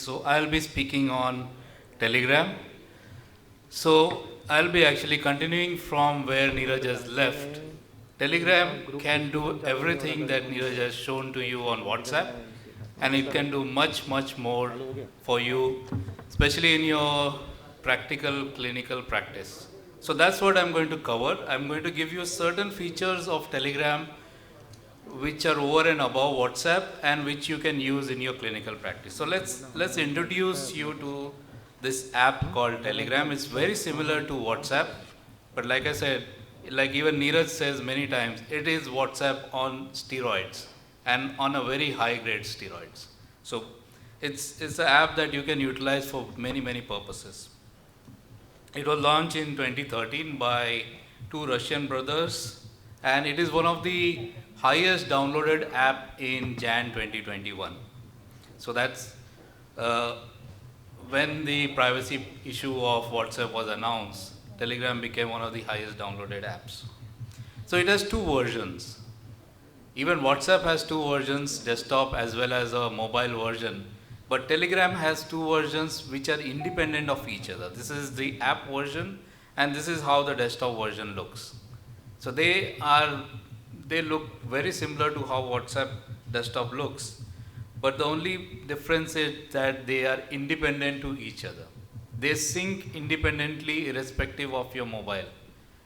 So I'll be speaking on Telegram. So I'll be actually continuing from where Neeraj has left. Telegram can do everything that Neeraj has shown to you on WhatsApp, and it can do much more for you, especially in your practical clinical practice. So that's what I'm going to cover. I'm going to give you certain features of Telegram which are over and above WhatsApp and which you can use in your clinical practice. So let's introduce you to this app called Telegram. It's very similar to WhatsApp, but like I said, like even Neeraj says many times, it is WhatsApp on steroids and on a very high grade steroids. So it's an app that you can utilize for many purposes. It was launched in 2013 by two Russian brothers, and it is one of the highest downloaded app in Jan 2021. So that's when the privacy issue of WhatsApp was announced, Telegram became one of the highest downloaded apps. So it has two versions. Even WhatsApp has two versions, desktop as well as a mobile version. But Telegram has two versions which are independent of each other. This is the app version and this is how the desktop version looks. So they look very similar to how WhatsApp desktop looks, but the only difference is that they are independent to each other. They sync independently irrespective of your mobile.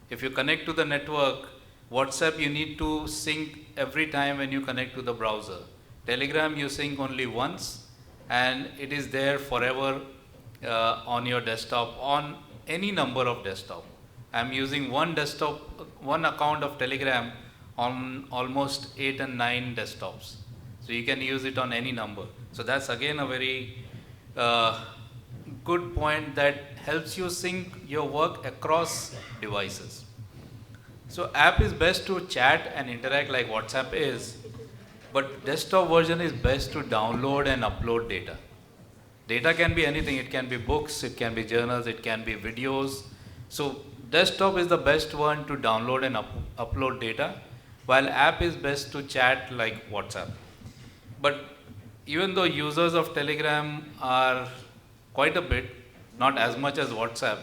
If you connect to the network, WhatsApp you need to sync every time when you connect to the browser. Telegram you sync only once and it is there forever on your desktop, on any number of desktop. I'm using one account of Telegram on almost 8 and 9 desktops. So you can use it on any number. So that's again a very good point that helps you sync your work across devices. So app is best to chat and interact like WhatsApp is, but desktop version is best to download and upload data. Data can be anything. It can be books, it can be journals, it can be videos. So desktop is the best one to download and upload data, while app is best to chat like WhatsApp. But even though users of Telegram are quite a bit, not as much as WhatsApp,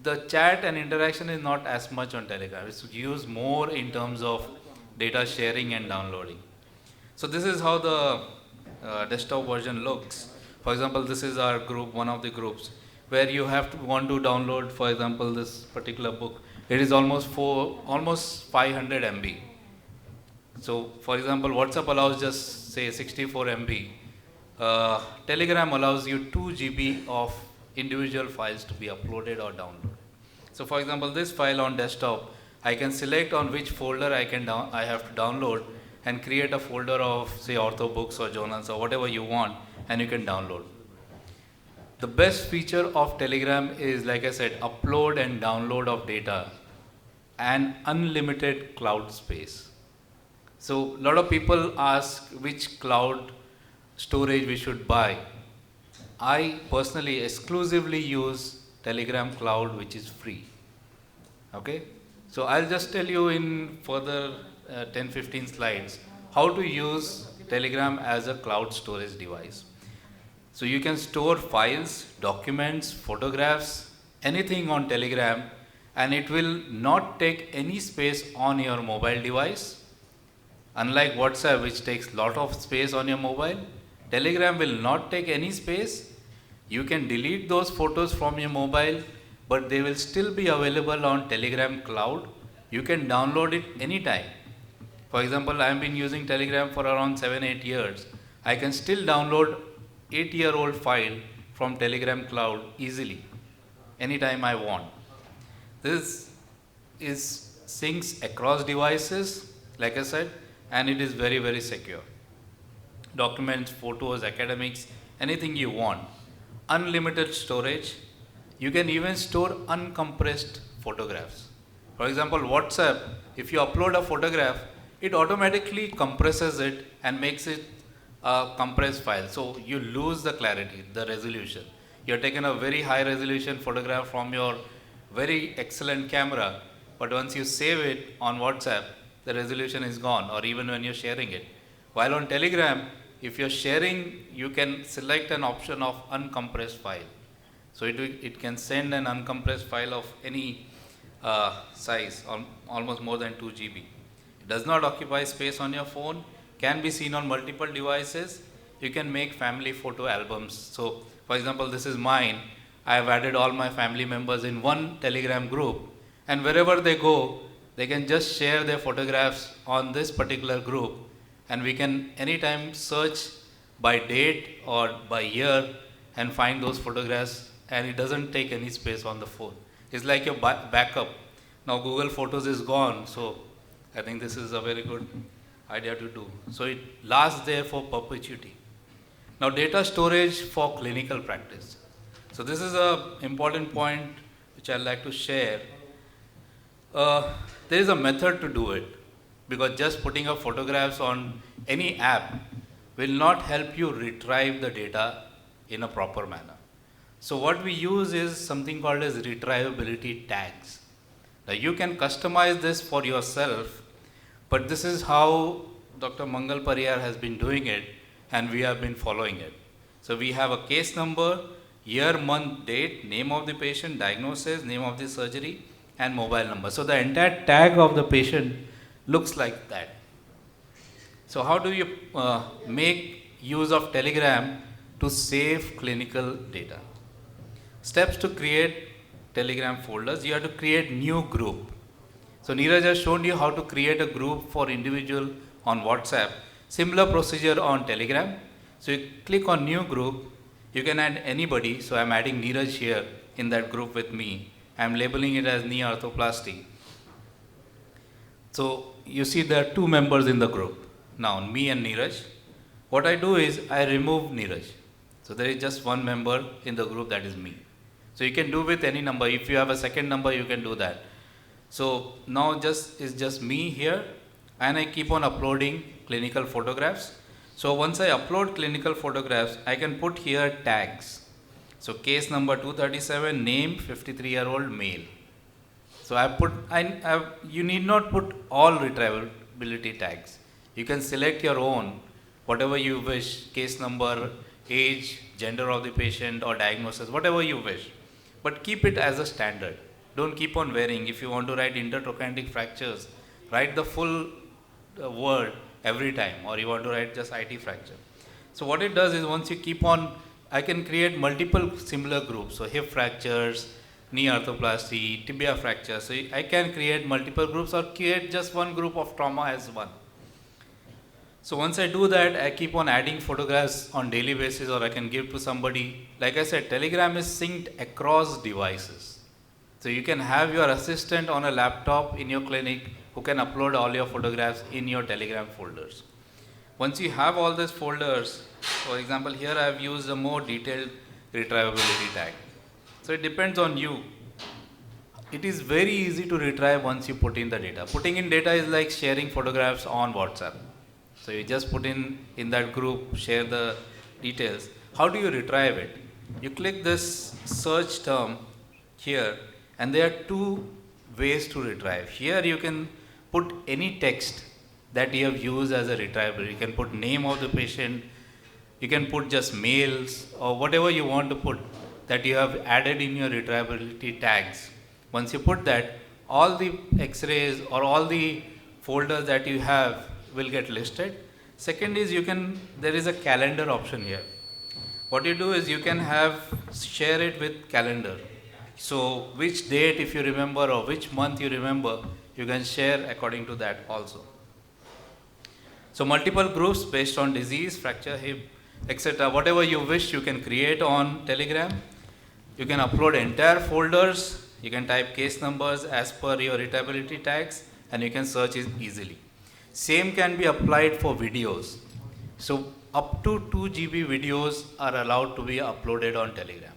the chat and interaction is not as much on Telegram. It's used more in terms of data sharing and downloading. So this is how the desktop version looks. For example, this is our group, one of the groups, where you want to download, for example, this particular book. It is almost 500 MB. So, for example, WhatsApp allows just say 64 MB. Telegram allows you 2 GB of individual files to be uploaded or downloaded. So, for example, this file on desktop, I can select on which folder I have to download and create a folder of say ortho books or journals or whatever you want, and you can download. The best feature of Telegram is, like I said, upload and download of data and unlimited cloud space. So a lot of people ask which cloud storage we should buy. I personally exclusively use Telegram Cloud, which is free. Okay? So I'll just tell you in further 10-15 slides how to use Telegram as a cloud storage device. So you can store files, documents, photographs, anything on Telegram, and it will not take any space on your mobile device. Unlike WhatsApp, which takes a lot of space on your mobile, Telegram will not take any space. You can delete those photos from your mobile, but they will still be available on Telegram Cloud. You can download it anytime. For example, I have been using Telegram for around 7-8 years. I can still download 8-year-old file from Telegram Cloud easily, anytime I want. This is syncs across devices, like I said, and it is very secure. Documents, photos, academics, anything you want. Unlimited storage. You can even store uncompressed photographs. For example, WhatsApp, if you upload a photograph, it automatically compresses it and makes it a compressed file. So you lose the clarity, the resolution. You're taking a very high resolution photograph from your very excellent camera, but once you save it on WhatsApp, the resolution is gone, or even when you're sharing it. While on Telegram, if you're sharing, you can select an option of uncompressed file. So it can send an uncompressed file of any size, almost more than 2 GB. It does not occupy space on your phone, can be seen on multiple devices. You can make family photo albums. So, for example, this is mine. I have added all my family members in one Telegram group, and wherever they go, they can just share their photographs on this particular group, and we can anytime search by date or by year and find those photographs, and it doesn't take any space on the phone. It's like your backup. Now Google Photos is gone, so I think this is a very good idea to do. So it lasts there for perpetuity. Now data storage for clinical practice. So this is an important point which I'd like to share. There is a method to do it, because just putting up photographs on any app will not help you retrieve the data in a proper manner. So what we use is something called as retrievability tags. Now you can customize this for yourself, but this is how Dr. Mangal Pariyar has been doing it, and we have been following it. So we have a case number, year, month, date, name of the patient, diagnosis, name of the surgery, and mobile number. So the entire tag of the patient looks like that. So how do you make use of Telegram to save clinical data? Steps to create Telegram folders. You have to create new group. So Neeraj has shown you how to create a group for individual on WhatsApp. Similar procedure on Telegram. So you click on new group. You can add anybody. So I'm adding Neeraj here in that group with me. I'm labeling it as knee arthroplasty. So you see there are 2 members in the group. Now me and Neeraj. What I do is I remove Neeraj. So there is just 1 member in the group, that is me. So you can do with any number. If you have a second number, you can do that. So now it's just me here, and I keep on uploading clinical photographs. So once I upload clinical photographs, I can put here tags. So case number 237, name 53-year-old male. So you need not put all retrievability tags. You can select your own, whatever you wish, case number, age, gender of the patient, or diagnosis, whatever you wish. But keep it as a standard. Don't keep on varying. If you want to write intertrochanteric fractures, write the full word every time, or you want to write just IT fracture. So what it does is, once you keep on, I can create multiple similar groups. So hip fractures, knee arthroplasty, tibia fractures. So I can create multiple groups, or create just one group of trauma as one. So once I do that, I keep on adding photographs on daily basis, or I can give to somebody. Like I said, Telegram is synced across devices. So you can have your assistant on a laptop in your clinic who can upload all your photographs in your Telegram folders. Once you have all these folders, for example, here I have used a more detailed retrievability tag. So it depends on you. It is very easy to retrieve once you put in the data. Putting in data is like sharing photographs on WhatsApp. So you just put in that group, share the details. How do you retrieve it? You click this search term here, and there are 2 ways to retrieve. Here you can put any text that you have used as a retrievable. You can put name of the patient, you can put just mails, or whatever you want to put that you have added in your retrievability tags. Once you put that, all the x-rays or all the folders that you have will get listed. Second is, there is a calendar option here. What you do is you can share it with calendar. So which date, if you remember, or which month you remember, you can share according to that also. So multiple groups based on disease, fracture, hip, etc. Whatever you wish, you can create on Telegram. You can upload entire folders. You can type case numbers as per your retrievability tags, and you can search it easily. Same can be applied for videos. So up to 2 GB videos are allowed to be uploaded on Telegram.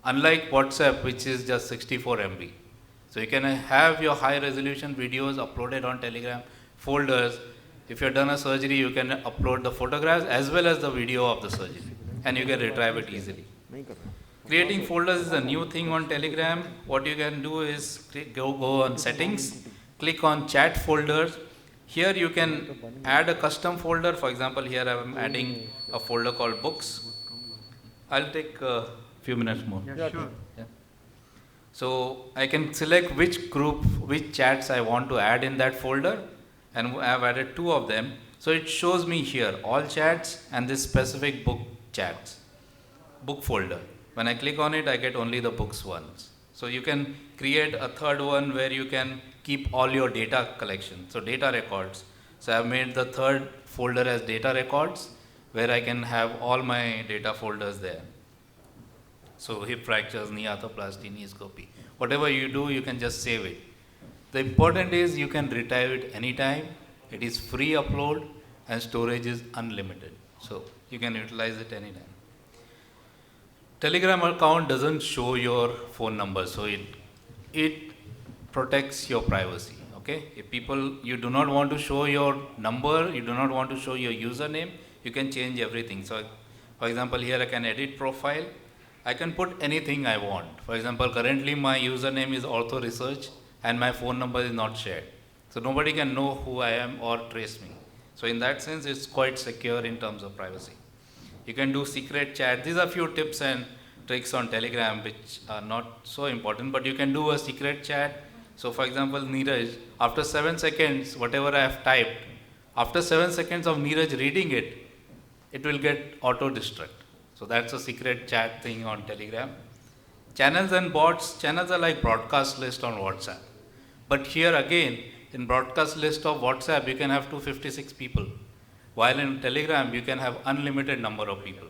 Unlike WhatsApp, which is just 64 MB. So you can have your high resolution videos uploaded on Telegram folders. If you have done a surgery, you can upload the photographs as well as the video of the surgery, and you can retrieve it easily. Creating folders is a new thing on Telegram. What you can do is go on settings, click on chat folders, Here you can add a custom folder. For example, here I am adding a folder called books. I'll take a few minutes more. Yeah, sure. Yeah. So I can select which group, which chats I want to add in that folder, and I've added 2 of them. So it shows me here all chats and this specific book chats, book folder. When I click on it, I get only the books ones. So you can create a third one where you can keep all your data collection, so data records. So I've made the third folder as data records, where I can have all my data folders there. So hip fractures, knee arthroplasty, knee scopy, whatever you do, you can just save it. The important is you can retrieve it anytime. It is free upload and storage is unlimited. So you can utilize it anytime. Telegram account doesn't show your phone number, so it protects your privacy. Okay, if you do not want to show your number, you do not want to show your username, you can change everything. So for example, here I can edit profile. I can put anything I want. For example, currently my username is Ortho Research and my phone number is not shared. So nobody can know who I am or trace me. So in that sense, it's quite secure in terms of privacy. You can do secret chat. These are few tips and tricks on Telegram which are not so important, but you can do a secret chat. So for example, Neeraj, after 7 seconds, whatever I have typed, after 7 seconds of Neeraj reading it, it will get auto-destruct. So that's a secret chat thing on Telegram. Channels and bots, channels are like broadcast list on WhatsApp. But here again, in broadcast list of WhatsApp, you can have 256 people. While in Telegram, you can have unlimited number of people.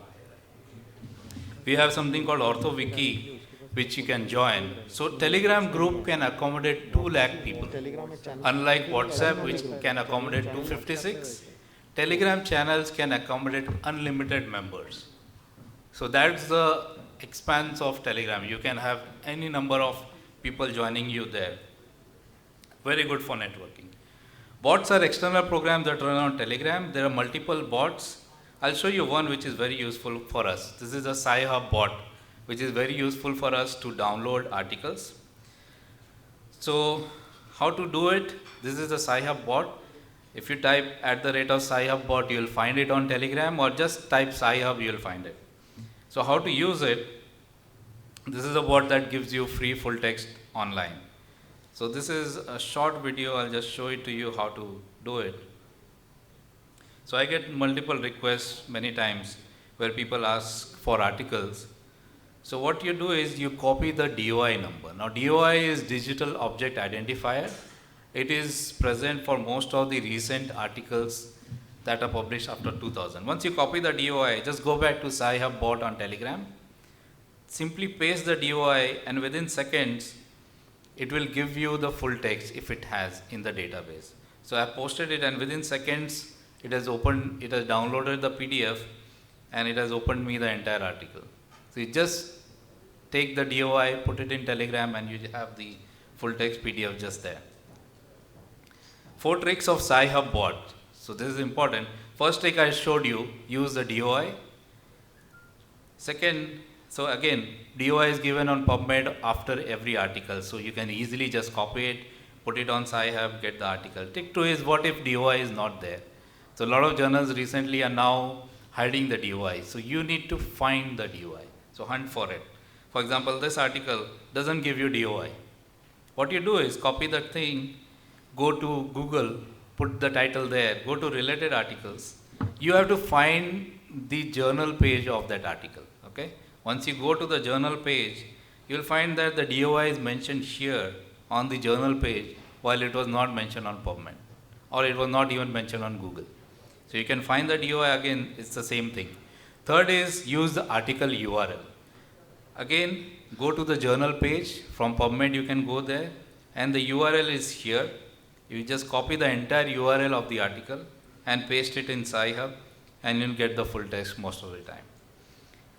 We have something called Ortho Wiki, which you can join. So Telegram group can accommodate 2 lakh people. Unlike WhatsApp, which can accommodate 256, Telegram channels can accommodate unlimited members. So that's the expanse of Telegram. You can have any number of people joining you there. Very good for networking. Bots are external programs that run on Telegram. There are multiple bots. I'll show you one which is very useful for us. This is a Sci-Hub bot, which is very useful for us to download articles. So how to do it? This is a Sci-Hub bot. If you type @Sci-Hub bot, you'll find it on Telegram, or just type Sci-Hub, you'll find it. So how to use it? This is a bot that gives you free full text online. So this is a short video. I'll just show it to you how to do it. So I get multiple requests many times where people ask for articles. So what you do is you copy the DOI number. Now DOI is Digital Object Identifier. It is present for most of the recent articles that are published after 2000. Once you copy the DOI, just go back to Sci-Hub bot on Telegram. Simply paste the DOI, and within seconds, it will give you the full text if it has in the database. So I posted it, and within seconds, it has downloaded the PDF, and it has opened me the entire article. So you just take the DOI, put it in Telegram, and you have the full text PDF just there. 4 tricks of Sci-Hub bot. So this is important. First trick I showed you, use the DOI. Second, so again, DOI is given on PubMed after every article. So you can easily just copy it, put it on Sci-Hub, get the article. Trick 2 is what if DOI is not there? So a lot of journals recently are now hiding the DOI. So you need to find the DOI. So hunt for it. For example, this article doesn't give you DOI. What you do is copy that thing, go to Google, put the title there, go to related articles. You have to find the journal page of that article. Okay? Once you go to the journal page, you'll find that the DOI is mentioned here on the journal page, while it was not mentioned on PubMed, or it was not even mentioned on Google. So you can find the DOI again, it's the same thing. Third is use the article URL. Again, go to the journal page. From PubMed you can go there, and the URL is here. You just copy the entire URL of the article and paste it in Sci-Hub, and you'll get the full text most of the time.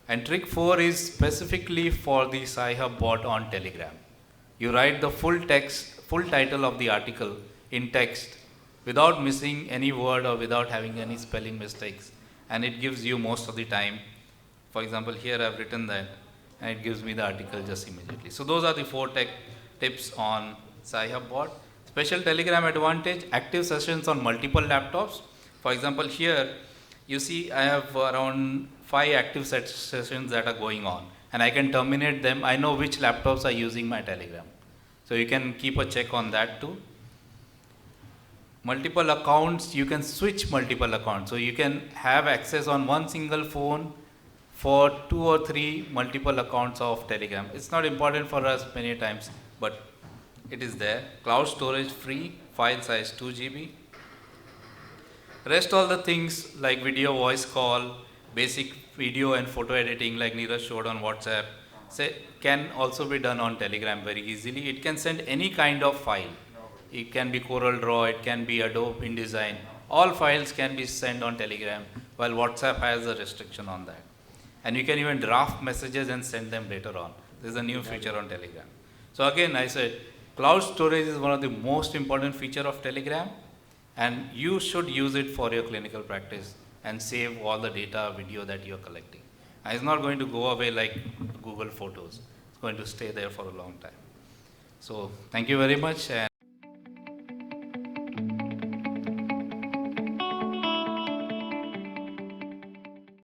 And trick 4 is specifically for the Sci-Hub bot on Telegram. You write the full text, full title of the article in text without missing any word or without having any spelling mistakes, and it gives you most of the time. For example, here I've written that, and it gives me the article just immediately. So those are the 4 tech tips on Sci-Hub bot. Special Telegram advantage, active sessions on multiple laptops. For example, here you see I have around 5 active sessions that are going on, and I can terminate them. I know which laptops are using my Telegram. So you can keep a check on that too. Multiple accounts, you can switch multiple accounts. So you can have access on one single phone for 2 or 3 multiple accounts of Telegram. It's not important for us many times, but it is there. Cloud storage free, file size 2 GB. Rest all the things like video, voice call, basic video and photo editing like Neeraj showed on WhatsApp, can also be done on Telegram very easily. It can send any kind of file. It can be CorelDRAW, it can be Adobe InDesign. All files can be sent on Telegram, while WhatsApp has a restriction on that. And you can even draft messages and send them later on. This is a new feature on Telegram. So again, I said, cloud storage is one of the most important feature of Telegram, and you should use it for your clinical practice and save all the data, video that you are collecting. And it's not going to go away like Google Photos. It's going to stay there for a long time. So thank you very much. And